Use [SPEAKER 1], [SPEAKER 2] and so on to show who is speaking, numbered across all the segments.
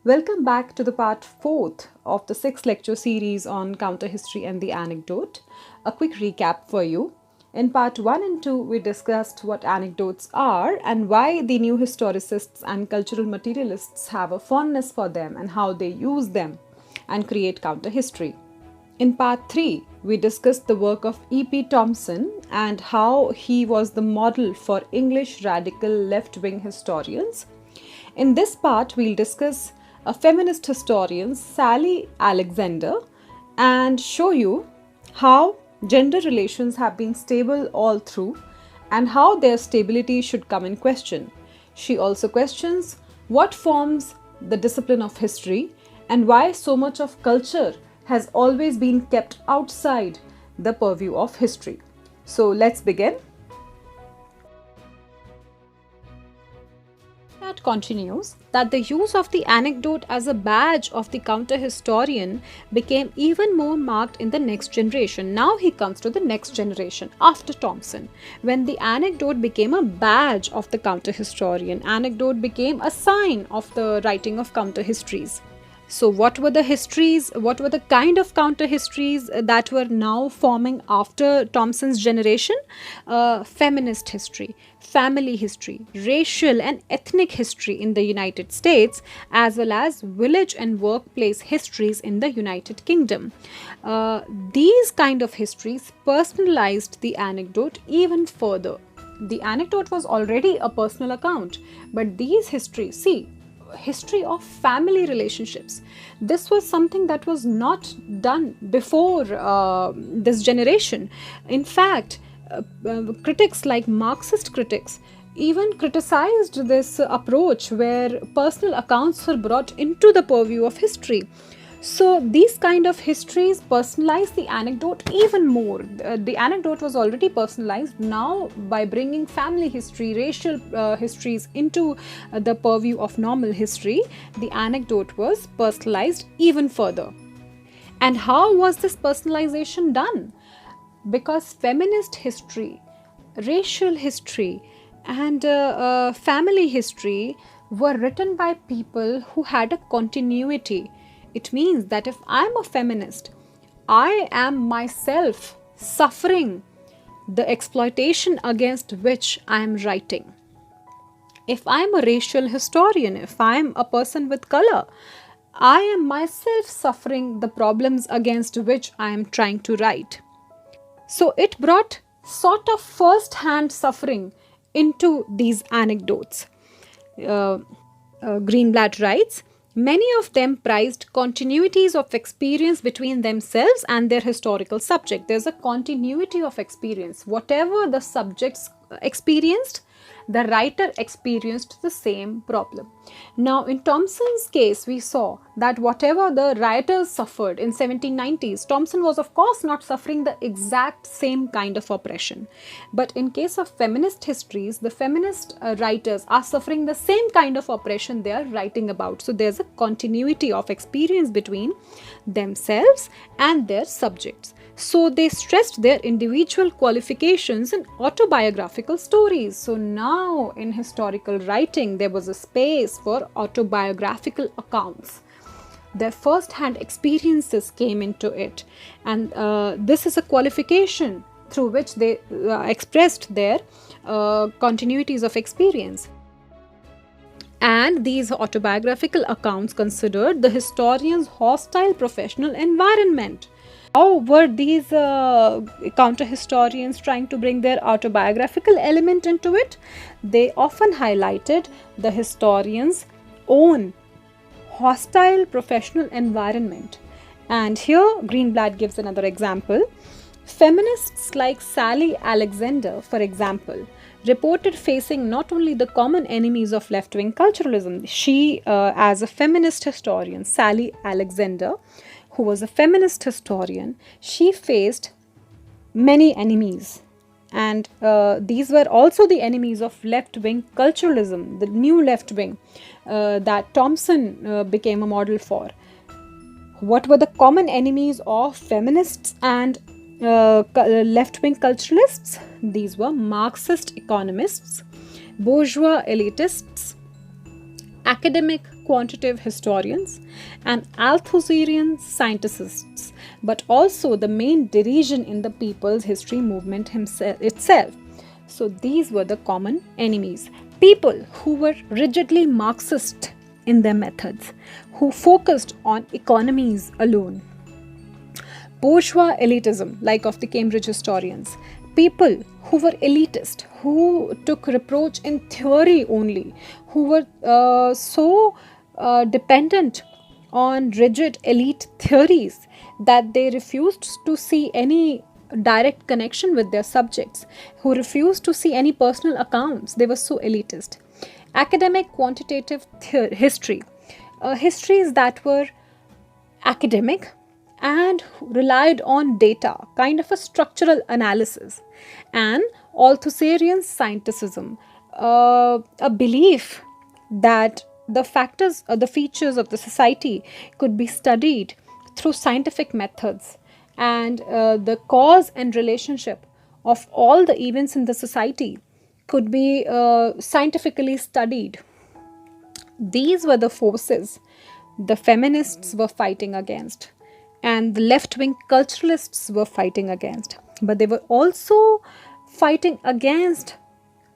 [SPEAKER 1] Welcome back to the part 4th of the 6th lecture series on counterhistory and the anecdote. A quick recap for you. In part 1 and 2, we discussed what anecdotes are and why the new historicists and cultural materialists have a fondness for them and how they use them and create counterhistory. In part 3, we discussed the work of E.P. Thompson and how he was the model for English radical left-wing historians. In this part, we'll discuss a feminist historian, Sally Alexander, and show you how gender relations have been stable all through and how their stability should come in question. She also questions what forms the discipline of history and why so much of culture has always been kept outside the purview of history. So let's begin. That continues that the use of the anecdote as a badge of the counter-historian became even more marked in the next generation. Now he comes to the next generation after Thompson, when the anecdote became a badge of the counter-historian. Anecdote became a sign of the writing of counter-histories. So what were the histories, what were the kind of counter-histories that were now forming after Thompson's generation? Feminist history, family history, racial and ethnic history in the United States, as well as village and workplace histories in the United Kingdom. These kind of histories personalized the anecdote even further. The anecdote was already a personal account, but these histories, history of family relationships. This was something that was not done before this generation. In fact, critics like Marxist critics even criticized this approach where personal accounts were brought into the purview of history. So these kind of histories personalize the anecdote even more. The anecdote was already personalized. Now by bringing family history, racial histories into the purview of normal history, the anecdote was personalized even further. And how was this personalization done? Because feminist history, racial history and family history were written by people who had a continuity. It means that if I'm a feminist, I am myself suffering the exploitation against which I am writing. If I'm a racial historian, if I'm a person with color, I am myself suffering the problems against which I am trying to write. So it brought sort of first-hand suffering into these anecdotes. Greenblatt writes, many of them prized continuities of experience between themselves and their historical subject. There's a continuity of experience. Whatever the subjects experienced, the writer experienced the same problem. Now, in Thompson's case, we saw that whatever the writers suffered in 1790s, Thompson was of course not suffering the exact same kind of oppression. But in case of feminist histories, the feminist writers are suffering the same kind of oppression they are writing about. So there's a continuity of experience between themselves and their subjects. So they stressed their individual qualifications in autobiographical stories. So now in historical writing, there was a space for autobiographical accounts. Their first-hand experiences came into it. And this is a qualification through which they expressed their continuities of experience. And these autobiographical accounts considered the historian's hostile professional environment. How were these counter-historians trying to bring their autobiographical element into it? They often highlighted the historian's own hostile professional environment. And here Greenblatt gives another example. Feminists like Sally Alexander, for example, reported facing not only the common enemies of left-wing culturalism. She, as a feminist historian, Sally Alexander, who was a feminist historian, she faced many enemies. And these were also the enemies of left-wing culturalism, the new left-wing that Thompson became a model for. What were the common enemies of feminists and left-wing culturalists? These were Marxist economists, bourgeois elitists, academic quantitative historians and Althusserian scientists, but also the main derision in the people's history movement itself. So these were the common enemies. People who were rigidly Marxist in their methods, who focused on economies alone. Bourgeois elitism, like of the Cambridge historians. People who were elitist, who took reproach in theory only, who were so dependent on rigid elite theories that they refused to see any direct connection with their subjects, who refused to see any personal accounts. They were so elitist. Academic quantitative history, histories that were academic and relied on data, kind of a structural analysis. And Althusserian scienticism, a belief that the factors or the features of the society could be studied through scientific methods, and the cause and relationship of all the events in the society could be scientifically studied. These were the forces the feminists were fighting against and the left-wing culturalists were fighting against. But they were also fighting against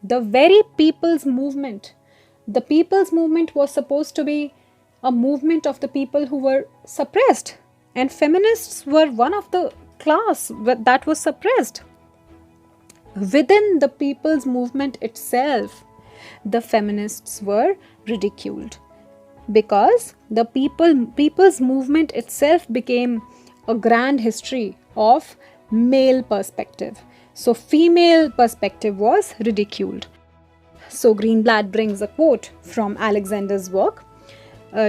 [SPEAKER 1] the very people's movement. The people's movement was supposed to be a movement of the people who were suppressed, and feminists were one of the class that was suppressed. Within the people's movement itself, the feminists were ridiculed, because the people's movement itself became a grand history of male perspective. So female perspective was ridiculed. So Greenblatt brings a quote from Alexander's work.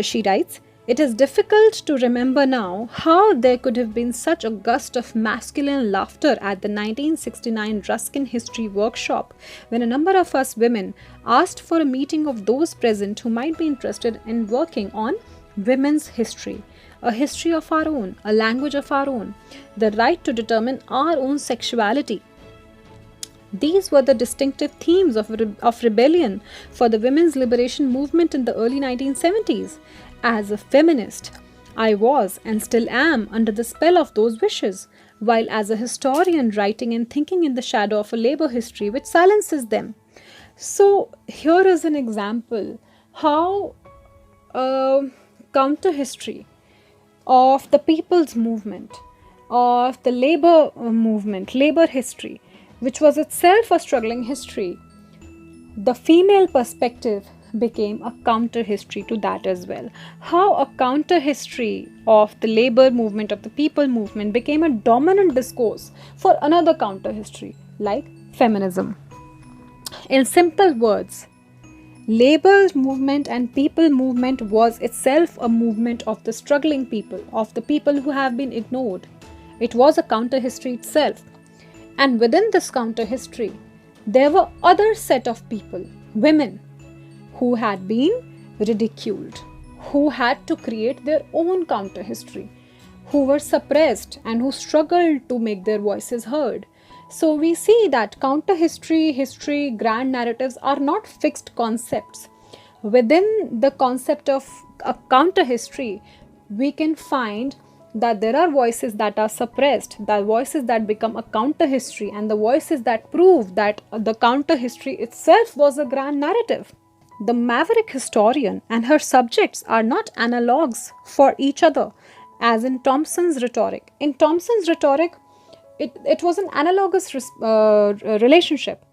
[SPEAKER 1] She writes, "It is difficult to remember now how there could have been such a gust of masculine laughter at the 1969 Ruskin History Workshop when a number of us women asked for a meeting of those present who might be interested in working on women's history, a history of our own, a language of our own, the right to determine our own sexuality." These were the distinctive themes of rebellion for the women's liberation movement in the early 1970s. As a feminist, I was and still am under the spell of those wishes, while as a historian writing and thinking in the shadow of a labor history which silences them. So here is an example how counter history of the people's movement, of the labor movement, labor history, which was itself a struggling history, the female perspective became a counter history to that as well. How a counter history of the labor movement, of the people movement, became a dominant discourse for another counter history like feminism. In simple words, labor movement and people movement was itself a movement of the struggling people, of the people who have been ignored. It was a counter history itself. And within this counter history, there were other set of people, women, who had been ridiculed, who had to create their own counter history, who were suppressed and who struggled to make their voices heard. So we see that counter history, grand narratives are not fixed concepts. Within the concept of a counter history, we can find that there are voices that are suppressed, the voices that become a counter history, and the voices that prove that the counter history itself was a grand narrative. The maverick historian and her subjects are not analogues for each other, as in Thompson's rhetoric. In Thompson's rhetoric, it was an analogous relationship.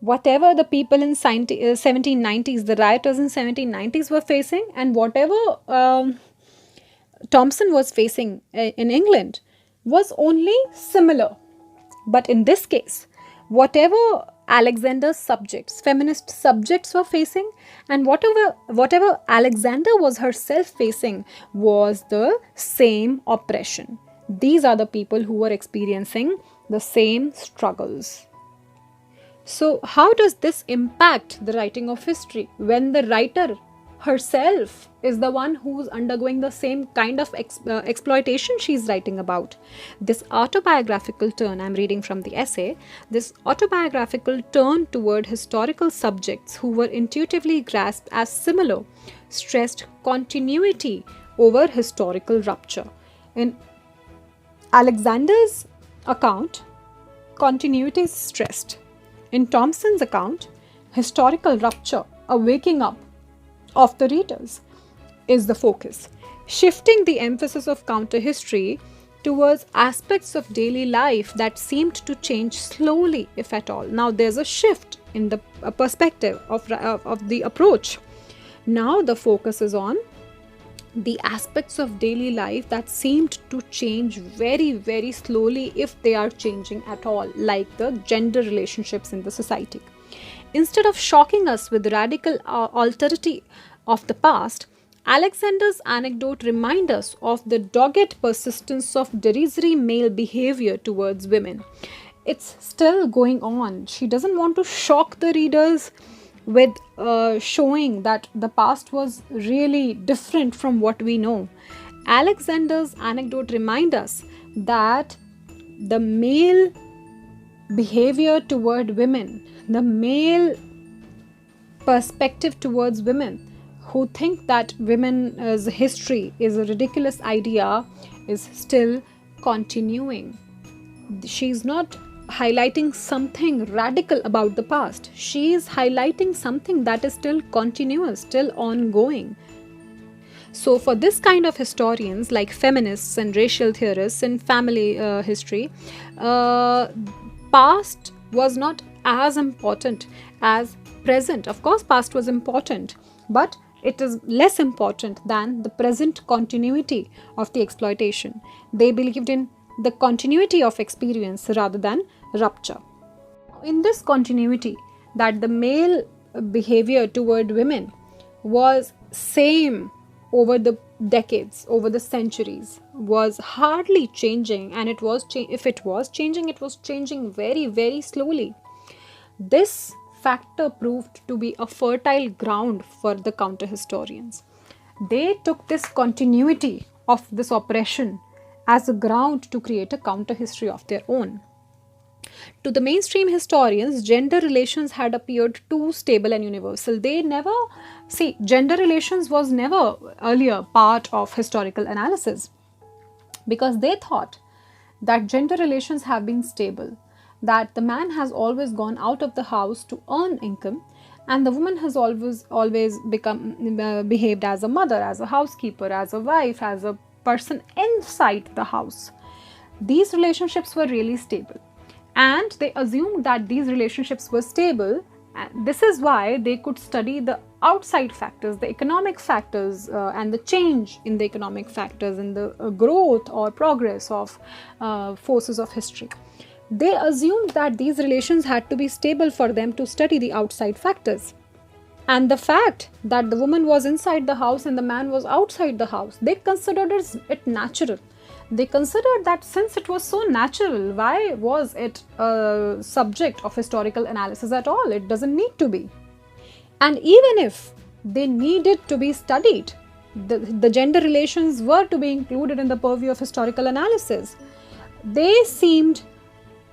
[SPEAKER 1] Whatever the people in 1790s, the rioters in 1790s were facing, and whatever Thompson was facing in England was only similar. But in this case, whatever Alexander's subjects, feminist subjects were facing, and whatever Alexander was herself facing was the same oppression. These are the people who were experiencing the same struggles. So how does this impact the writing of history? When the writer herself is the one who's undergoing the same kind of exploitation she's writing about. This autobiographical turn, I'm reading from the essay, this autobiographical turn toward historical subjects who were intuitively grasped as similar, stressed continuity over historical rupture. In Alexander's account, continuity is stressed. In Thompson's account, historical rupture, a waking up of the readers, is the focus, shifting the emphasis of counterhistory towards aspects of daily life that seemed to change slowly, if at all. Now there's a shift in the perspective of the approach. Now the focus is on the aspects of daily life that seemed to change very, very slowly, if they are changing at all, like the gender relationships in the society. Instead of shocking us with radical alterity of the past, Alexander's anecdote reminds us of the dogged persistence of derisory male behavior towards women. It's still going on. She doesn't want to shock the readers with showing that the past was really different from what we know. Alexander's anecdote reminds us that the male behavior toward women, the male perspective towards women, who think that women's history is a ridiculous idea, is still continuing. She's not highlighting something radical about the past. She is highlighting something that is still continuous, still ongoing. So for this kind of historians like feminists and racial theorists and family history, past was not as important as present. Of course, past was important, but it is less important than the present continuity of the exploitation. They believed in the continuity of experience rather than rupture. In this continuity, that the male behavior toward women was same over the decades, over the centuries, was hardly changing, and it was if it was changing, it was changing very, very slowly. This factor proved to be a fertile ground for the counter-historians. They took this continuity of this oppression as a ground to create a counter-history of their own. To the mainstream historians, gender relations had appeared too stable and universal. They never see gender relations was never earlier part of historical analysis, because they thought that gender relations have been stable, that the man has always gone out of the house to earn income, and the woman has always behaved as a mother, as a housekeeper, as a wife, as a person inside the house. These relationships were really stable, and they assumed that these relationships were stable. This is why they could study the outside factors, the economic factors, and the change in the economic factors, in the growth or progress of forces of history. They assumed that these relations had to be stable for them to study the outside factors. And the fact that the woman was inside the house and the man was outside the house, they considered it natural. They considered that since it was so natural, why was it a subject of historical analysis at all? It doesn't need to be. And even if they needed to be studied, the gender relations were to be included in the purview of historical analysis. They seemed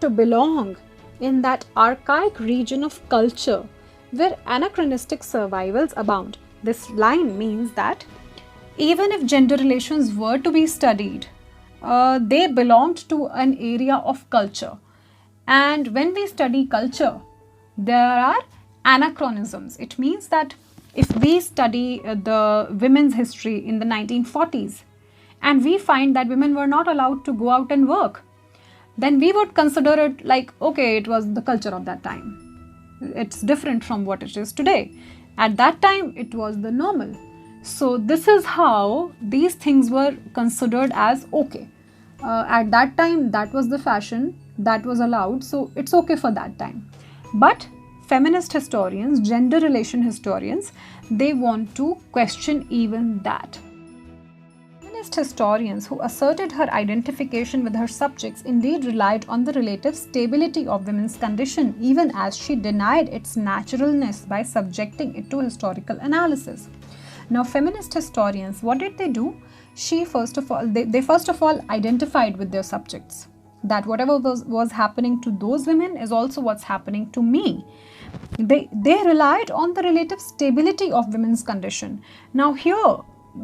[SPEAKER 1] to belong in that archaic region of culture where anachronistic survivals abound. This line means that even if gender relations were to be studied, they belonged to an area of culture. And when we study culture, there are anachronisms. It means that if we study the women's history in the 1940s and we find that women were not allowed to go out and work, then we would consider it like, okay, it was the culture of that time. It's different from what it is today. At that time, it was the normal. So this is how these things were considered as okay. At that time, that was the fashion, that was allowed, so it's okay for that time. But feminist historians, gender relation historians, they want to question even that. Feminist historians who asserted her identification with her subjects indeed relied on the relative stability of women's condition, even as she denied its naturalness by subjecting it to historical analysis. Now, feminist historians, what did they do? They first of all identified with their subjects, that whatever was happening to those women is also what's happening to me. They relied on the relative stability of women's condition. Now here,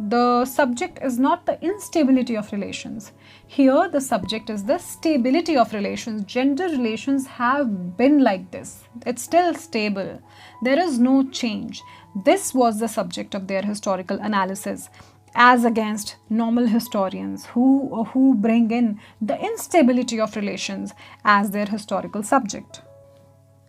[SPEAKER 1] the subject is not the instability of relations. Here, the subject is the stability of relations. Gender relations have been like this. It's still stable. There is no change. This was the subject of their historical analysis, as against normal historians who bring in the instability of relations as their historical subject.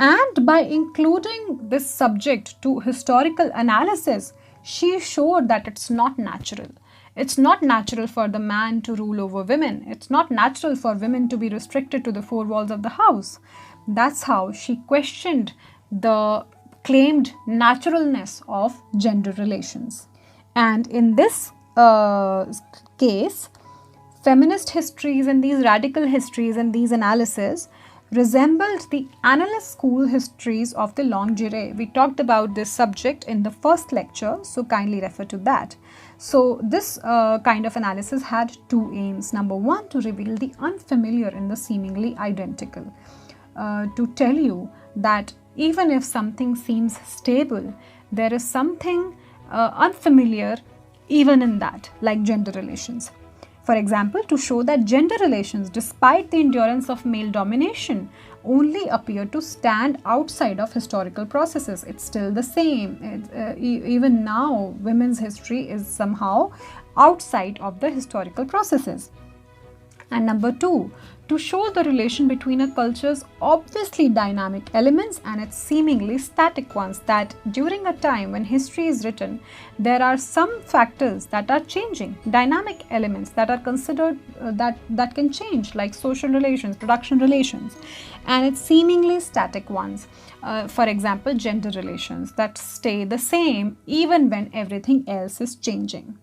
[SPEAKER 1] And by including this subject to historical analysis, she showed that it's not natural. It's not natural for the man to rule over women. It's not natural for women to be restricted to the four walls of the house. That's how she questioned the claimed naturalness of gender relations. And in this case, feminist histories and these radical histories and these analyses resembled the analyst school histories of the longue durée. We talked about this subject in the first lecture, so kindly refer to that. So this kind of analysis had two aims. Number one, to reveal the unfamiliar in the seemingly identical. To tell you that even if something seems stable, there is something unfamiliar even in that, like gender relations. For example, to show that gender relations, despite the endurance of male domination, only appear to stand outside of historical processes. It's still the same. Even now, women's history is somehow outside of the historical processes. And number two, to show the relation between a culture's obviously dynamic elements and its seemingly static ones, that during a time when history is written, there are some factors that are changing, dynamic elements that are considered that can change, like social relations, production relations, and its seemingly static ones. For example, gender relations that stay the same even when everything else is changing.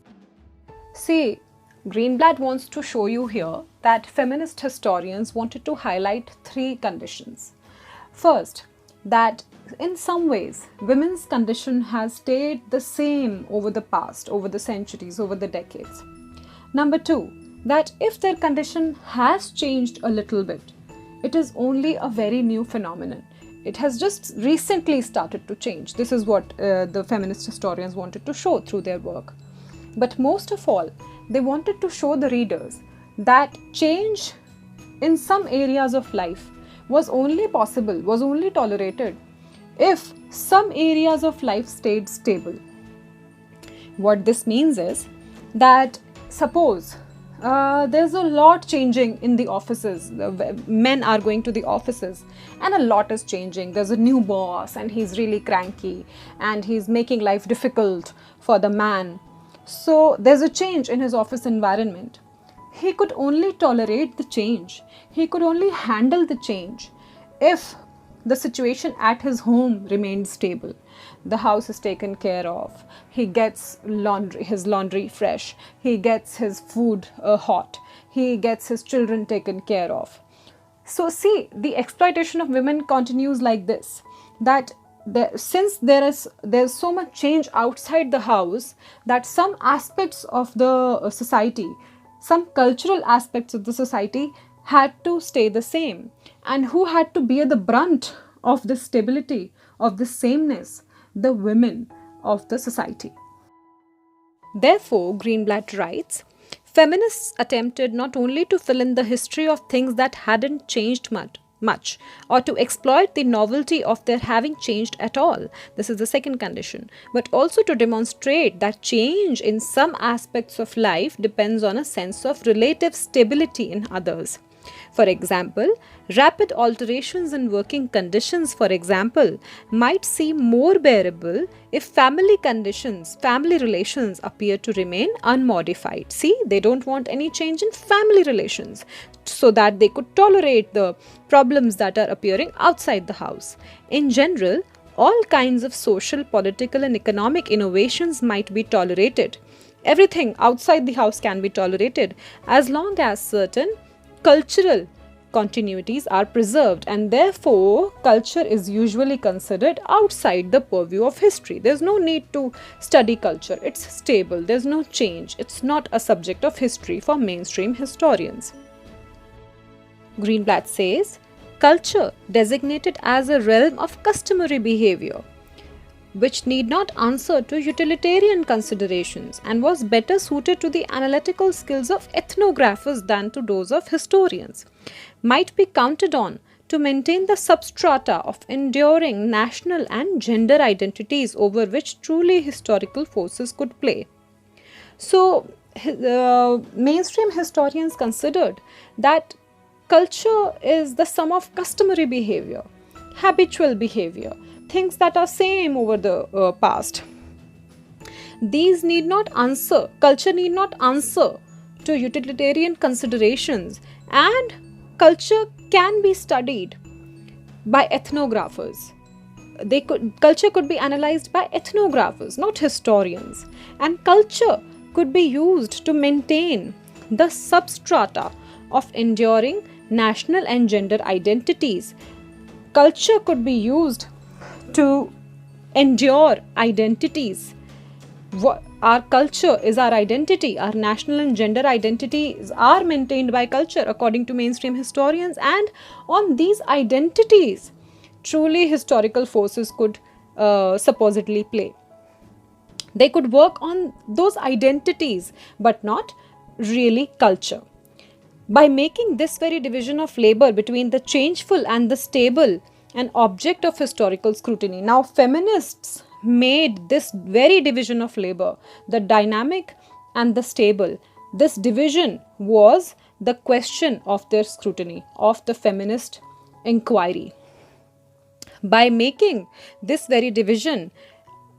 [SPEAKER 1] See, Greenblatt wants to show you here that feminist historians wanted to highlight three conditions. First, that in some ways, women's condition has stayed the same over the past, over the centuries, over the decades. Number two, that if their condition has changed a little bit, it is only a very new phenomenon. It has just recently started to change. This is what the feminist historians wanted to show through their work. But most of all, they wanted to show the readers that change in some areas of life was only possible, was only tolerated if some areas of life stayed stable. What this means is that suppose there's a lot changing in the offices. Men are going to the offices and a lot is changing. There's a new boss and he's really cranky and he's making life difficult for the man. So there's a change in his office environment. He could only tolerate the change. He could only handle the change if the situation at his home remained stable. The house is taken care of. He gets his laundry fresh. He gets his food hot. He gets his children taken care of. So see, the exploitation of women continues like this, that since there's so much change outside the house, that some aspects of the society, some cultural aspects of the society had to stay the same. And who had to bear the brunt of this stability, of this sameness? The women of the society. Therefore, Greenblatt writes, feminists attempted not only to fill in the history of things that hadn't changed much, or to exploit the novelty of their having changed at all. This is the second condition. But also to demonstrate that change in some aspects of life depends on a sense of relative stability in others. For example, rapid alterations in working conditions, for example, might seem more bearable if family relations appear to remain unmodified. See, they don't want any change in family relations so that they could tolerate the problems that are appearing outside the house. In general, all kinds of social, political, and economic innovations might be tolerated. Everything outside the house can be tolerated as long as certain cultural continuities are preserved, and therefore culture is usually considered outside the purview of history. There's no need to study culture. It's stable. There's no change. It's not a subject of history for mainstream historians. Greenblatt says, culture designated as a realm of customary behavior, which need not answer to utilitarian considerations and was better suited to the analytical skills of ethnographers than to those of historians, might be counted on to maintain the substrata of enduring national and gender identities over which truly historical forces could play. So, mainstream historians considered that culture is the sum of customary behavior, habitual behavior, things that are same over the past. These need not answer, culture need not answer to utilitarian considerations, and culture can be studied by ethnographers. Culture could be analyzed by ethnographers, not historians, and culture could be used to maintain the substrata of enduring national and gender identities. Culture could be used to endure identities. Our culture is our identity. Our national and gender identities are maintained by culture, according to mainstream historians, and on these identities, truly historical forces could supposedly play. They could work on those identities, but not really culture. By making this very division of labor between the changeful and the stable an object of historical scrutiny. Now, feminists made this very division of labor, the dynamic and the stable. This division was the question of their scrutiny, of the feminist inquiry. By making this very division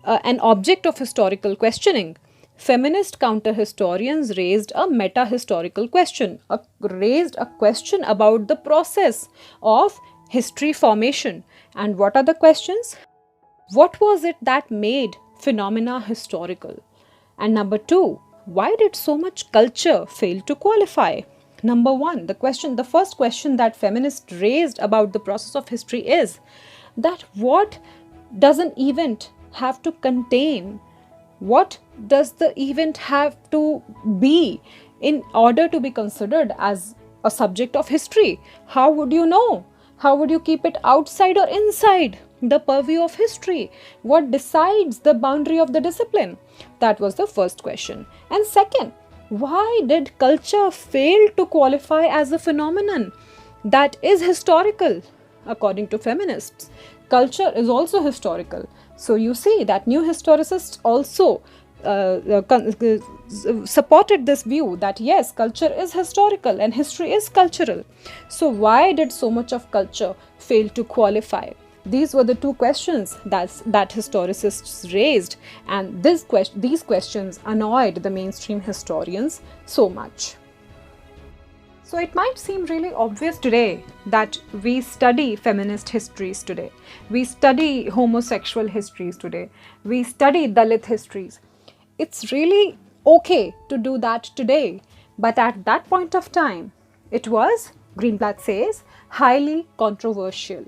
[SPEAKER 1] an object of historical questioning, feminist counter-historians raised a meta-historical question, raised a question about the process of history formation. And what are the questions? What was it that made phenomena historical? And number two, why did so much culture fail to qualify? Number one, the first question that feminists raised about the process of history is that what does an event have to contain? What does the event have to be in order to be considered as a subject of history? How would you know? How would you keep it outside or inside the purview of history? What decides the boundary of the discipline? That was the first question. And second, why did culture fail to qualify as a phenomenon that is historical? According to feminists, culture is also historical. So you see that new historicists also supported this view that yes, culture is historical and history is cultural. So why did so much of culture fail to qualify? These were the two questions that historicists raised, and these questions annoyed the mainstream historians so much. So it might seem really obvious today that we study feminist histories today. We study homosexual histories today. We study Dalit histories. It's really okay to do that today. But at that point of time, it was, Greenblatt says, highly controversial.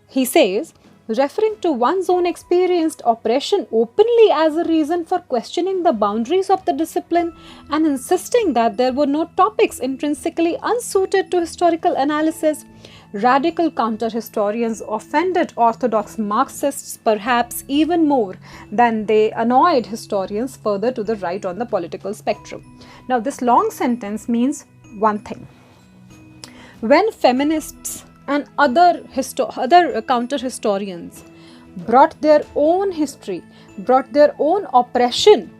[SPEAKER 1] He says, referring to one's own experienced oppression openly as a reason for questioning the boundaries of the discipline and insisting that there were no topics intrinsically unsuited to historical analysis, radical counter-historians offended orthodox Marxists perhaps even more than they annoyed historians further to the right on the political spectrum. Now, this long sentence means one thing. When feminists and other counter-historians brought their own history, brought their own oppression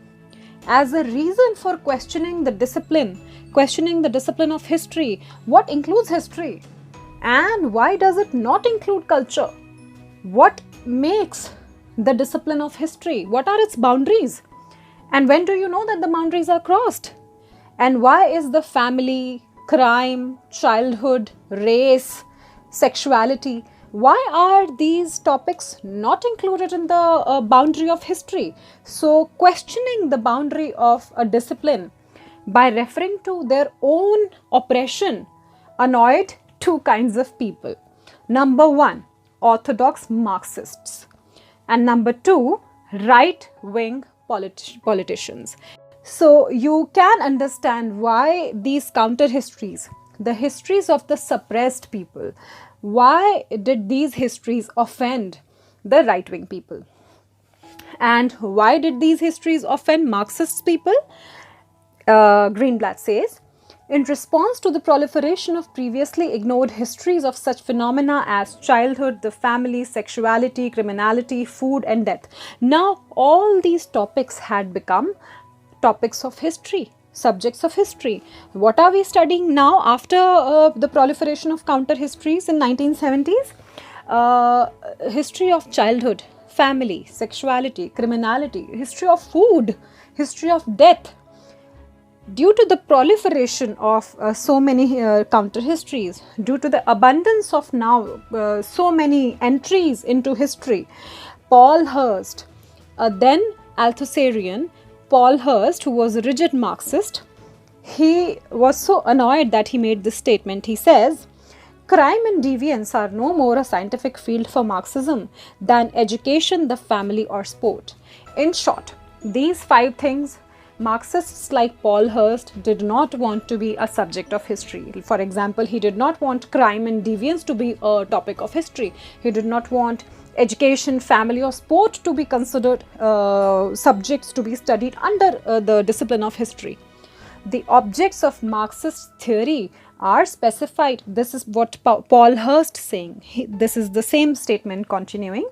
[SPEAKER 1] as a reason for questioning the discipline of history. What includes history? And why does it not include culture? What makes the discipline of history? What are its boundaries? And when do you know that the boundaries are crossed? And why is the family, crime, childhood, race, sexuality, why are these topics not included in the boundary of history? So questioning the boundary of a discipline by referring to their own oppression annoyed two kinds of people. Number one, orthodox Marxists, and number two, right-wing politicians. So you can understand why these counter histories, the histories of the suppressed people, why did these histories offend the right-wing people? And why did these histories offend Marxist people? Greenblatt says, in response to the proliferation of previously ignored histories of such phenomena as childhood, the family, sexuality, criminality, food and death, now all these topics had become topics of history, subjects of history. What are we studying now after the proliferation of counter histories in 1970s? History of childhood, family, sexuality, criminality, history of food, history of death. Due to the proliferation of so many counter histories, due to the abundance of now so many entries into history, Paul Hearst, then Althusserian, Paul Hearst, who was a rigid Marxist, he was so annoyed that he made this statement. He says, crime and deviance are no more a scientific field for Marxism than education, the family or sport. In short, these five things Marxists like Paul Hearst did not want to be a subject of history. For example, he did not want crime and deviance to be a topic of history. He did not want education, family or sport to be considered subjects to be studied under the discipline of history. The objects of Marxist theory are specified. This is what Paul Hearst saying. This is the same statement continuing.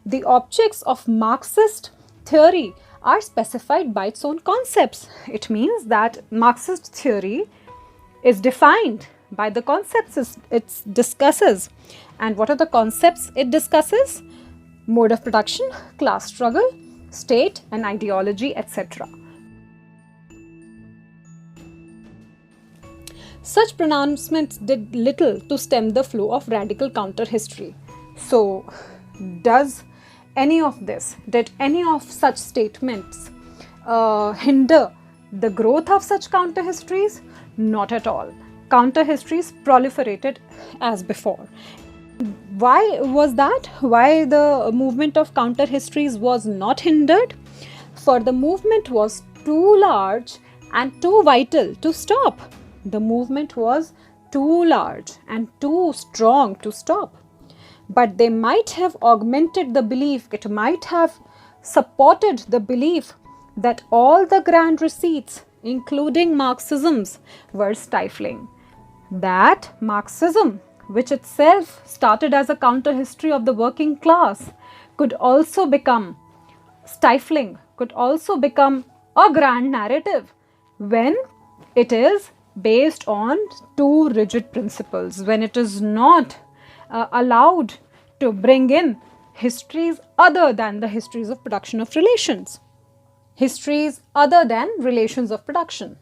[SPEAKER 1] The objects of Marxist theory are specified by its own concepts. It means that Marxist theory is defined by the concepts it discusses. And what are the concepts it discusses? Mode of production, class struggle, state and ideology, etc. Such pronouncements did little to stem the flow of radical counter history. So, did any of such statements hinder the growth of such counter histories? Not at all. Counter histories proliferated as before. Why was that? Why the movement of counter histories was not hindered? For the movement was too large and too vital to stop. The movement was too large and too strong to stop. But they might have augmented the belief, it might have supported the belief that all the grand receipts, including Marxisms, were stifling. That Marxism, which itself started as a counter history of the working class, could also become stifling, could also become a grand narrative when it is based on too rigid principles, when it is not allowed to bring in histories other than the histories of production of relations, histories other than relations of production.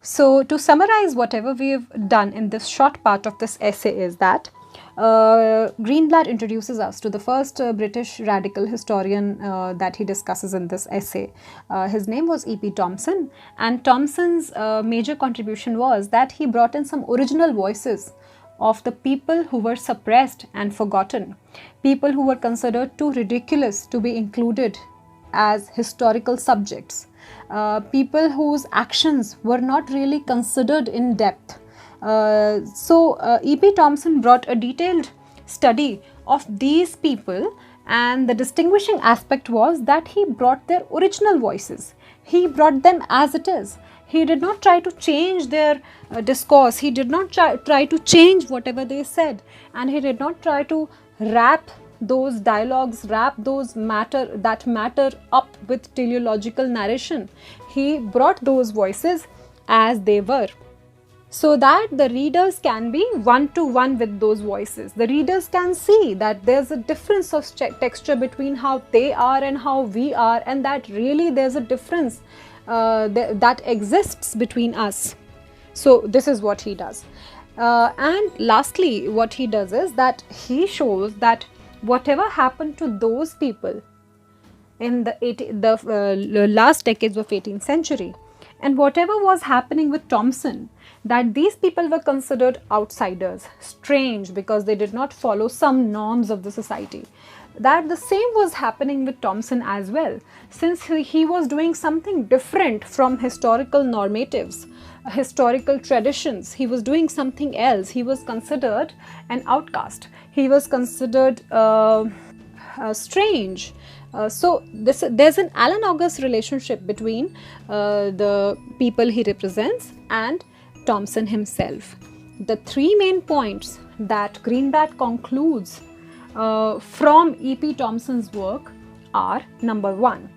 [SPEAKER 1] So, to summarize whatever we have done in this short part of this essay is that Greenblatt introduces us to the first British radical historian that he discusses in this essay. His name was E.P. Thompson, and Thompson's major contribution was that he brought in some original voices of the people who were suppressed and forgotten, people who were considered too ridiculous to be included as historical subjects, people whose actions were not really considered in depth. So E.P. Thompson brought a detailed study of these people, and the distinguishing aspect was that he brought their original voices. He brought them as it is. He did not try to change their discourse. He did not try to change whatever they said, and he did not try to wrap those dialogues, wrap those matter up with teleological narration. He brought those voices as they were, so that the readers can be one-to-one with those voices. The readers can see that there's a difference of texture between how they are and how we are, and that really there's a difference that exists between us. So this is what he does. And lastly, what he does is that he shows that whatever happened to those people in the last decades of 18th century, And whatever was happening with Thomson, that these people were considered outsiders, strange because they did not follow some norms of the society. That the same was happening with Thomson as well, since he was doing something different from historical normatives, historical traditions. He was doing something else. He was considered an outcast. He was considered strange. So there's an analogous relationship between the people he represents and Thomson himself. The three main points that Greenblatt concludes from E.P. Thomson's work are: number one,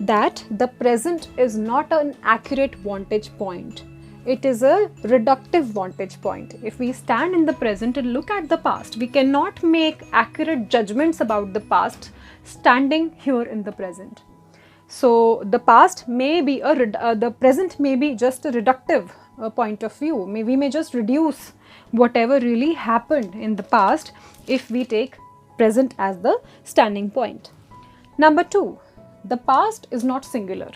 [SPEAKER 1] that the present is not an accurate vantage point. It is a reductive vantage point. If we stand in the present and look at the past, we cannot make accurate judgments about the past standing here in the present. So the past may be the present may be just a reductive point of view. We may just reduce whatever really happened in the past if we take present as the standing point. Number two, the past is not singular.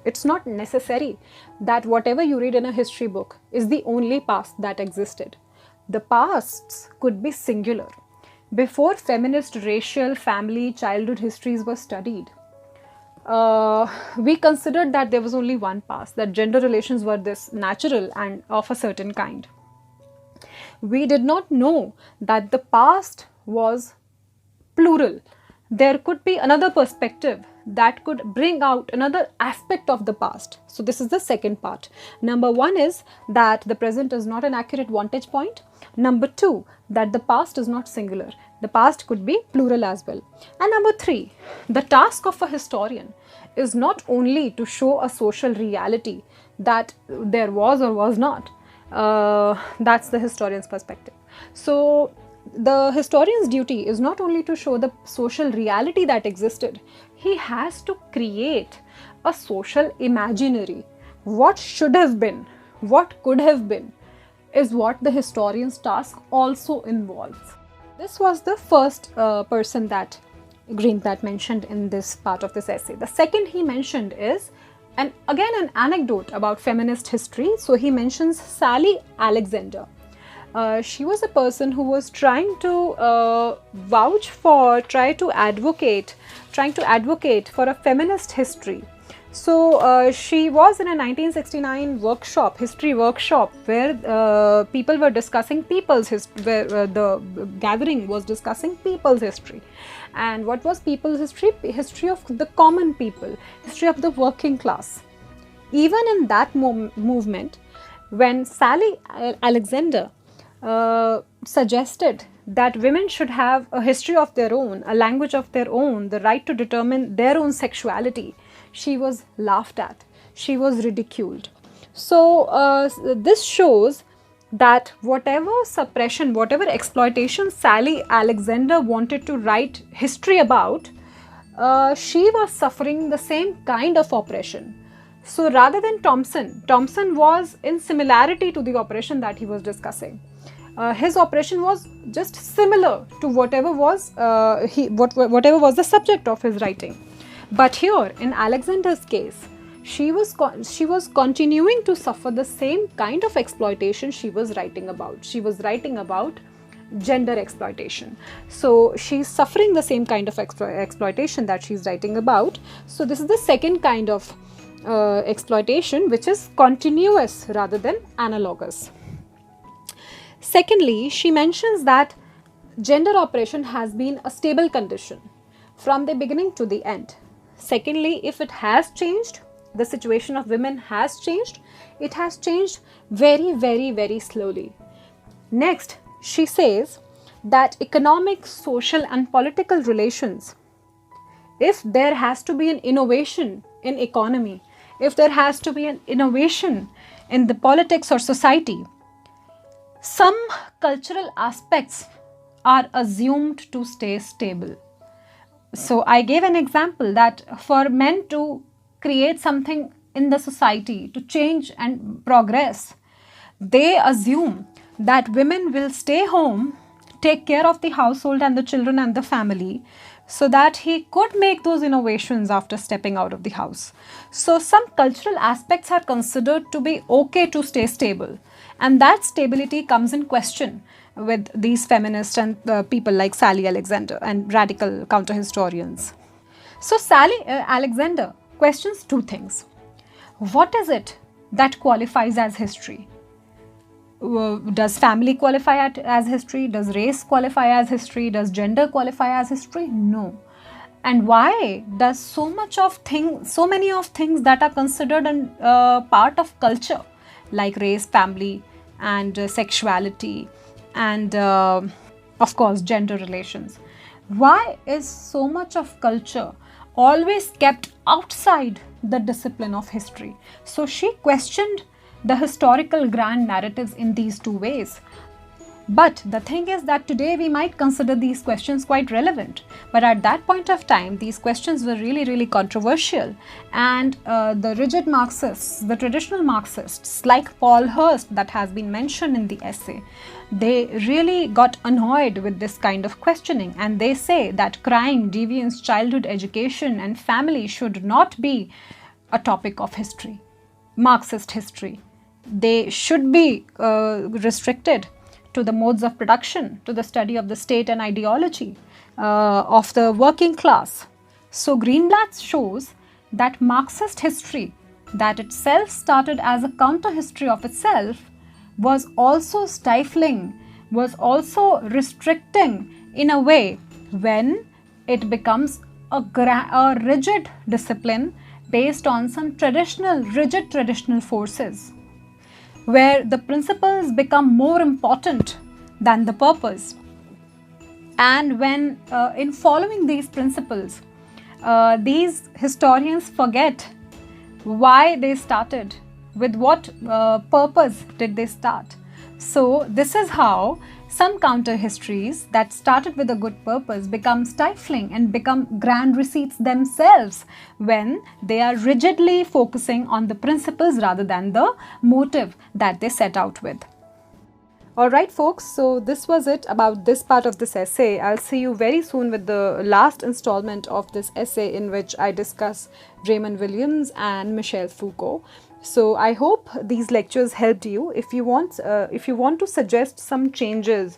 [SPEAKER 1] It's not necessary that whatever you read in a history book is the only past that existed. The pasts could be singular. Before feminist racial, family, childhood histories were studied, we considered that there was only one past, that gender relations were this natural and of a certain kind. We did not know that the past was plural. There could be another perspective that could bring out another aspect of the past. So this is the second part. Number one is that the present is not an accurate vantage point. Number two, that the past is not singular. The past could be plural as well. And number three, the task of a historian is not only to show a social reality that there was or was not. That's the historian's perspective. So the historian's duty is not only to show the social reality that existed. He has to create a social imaginary. What should have been, what could have been, is what the historian's task also involves. This was the first person that Greenblatt mentioned in this part of this essay. The second he mentioned is, and again, an anecdote about feminist history. So he mentions Sally Alexander. She was a person who was trying to trying to advocate for a feminist history. So she was in a 1969 history workshop, where people were discussing people's history, where the gathering was discussing people's history. And what was people's history? History of the common people, history of the working class. Even in that movement, when Sally Alexander suggested that women should have a history of their own, a language of their own, the right to determine their own sexuality, she was laughed at, she was ridiculed. So this shows that whatever suppression, whatever exploitation Sally Alexander wanted to write history about, she was suffering the same kind of oppression. So rather than Thomson was in similarity to the oppression that he was discussing. His oppression was just similar to whatever was the subject of his writing. But here, in Alexander's case, she was continuing to suffer the same kind of exploitation she was writing about. She was writing about gender exploitation. So she's suffering the same kind of exploitation that she's writing about. So this is the second kind of exploitation, which is continuous rather than analogous. Secondly, she mentions that gender oppression has been a stable condition from the beginning to the end. Secondly, if it has changed, the situation of women has changed, it has changed very, very, very slowly. Next, she says that economic, social and political relations, if there has to be an innovation in economy, if there has to be an innovation in the politics or society, some cultural aspects are assumed to stay stable. So I gave an example that for men to create something in the society, to change and progress, they assume that women will stay home, take care of the household and the children and the family, so that he could make those innovations after stepping out of the house. So some cultural aspects are considered to be okay to stay stable, and that stability comes in question with these feminists and people like Sally Alexander and radical counter historians. So Sally Alexander questions two things. What is it that qualifies as history? Does family qualify as history? Does race qualify as history? Does gender qualify as history? No. And why does so many of things that are considered a part of culture, like race, family, and sexuality, and of course gender relations, why is so much of culture always kept outside the discipline of history? So she questioned the historical grand narratives in these two ways. But the thing is that today we might consider these questions quite relevant. But at that point of time, these questions were really, really controversial. And the rigid Marxists, the traditional Marxists, like Paul Hirst, that has been mentioned in the essay, they really got annoyed with this kind of questioning. And they say that crime, deviance, childhood education, and family should not be a topic of history, Marxist history. They should be restricted to the modes of production, to the study of the state and ideology of the working class. So Greenblatt shows that Marxist history, that itself started as a counter history of itself, was also stifling, was also restricting in a way when it becomes a rigid discipline based on some rigid traditional forces, where the principles become more important than the purpose. And when in following these principles, these historians forget why they started, with what purpose did they start. So this is how some counter histories that started with a good purpose become stifling and become grand receipts themselves when they are rigidly focusing on the principles rather than the motive that they set out with. Alright folks, so this was it about this part of this essay. I'll see you very soon with the last installment of this essay, in which I discuss Raymond Williams and Michel Foucault. So I hope these lectures helped you. If you want to suggest some changes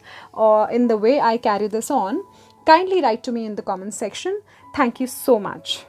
[SPEAKER 1] in the way I carry this on, kindly write to me in the comment section. Thank you so much.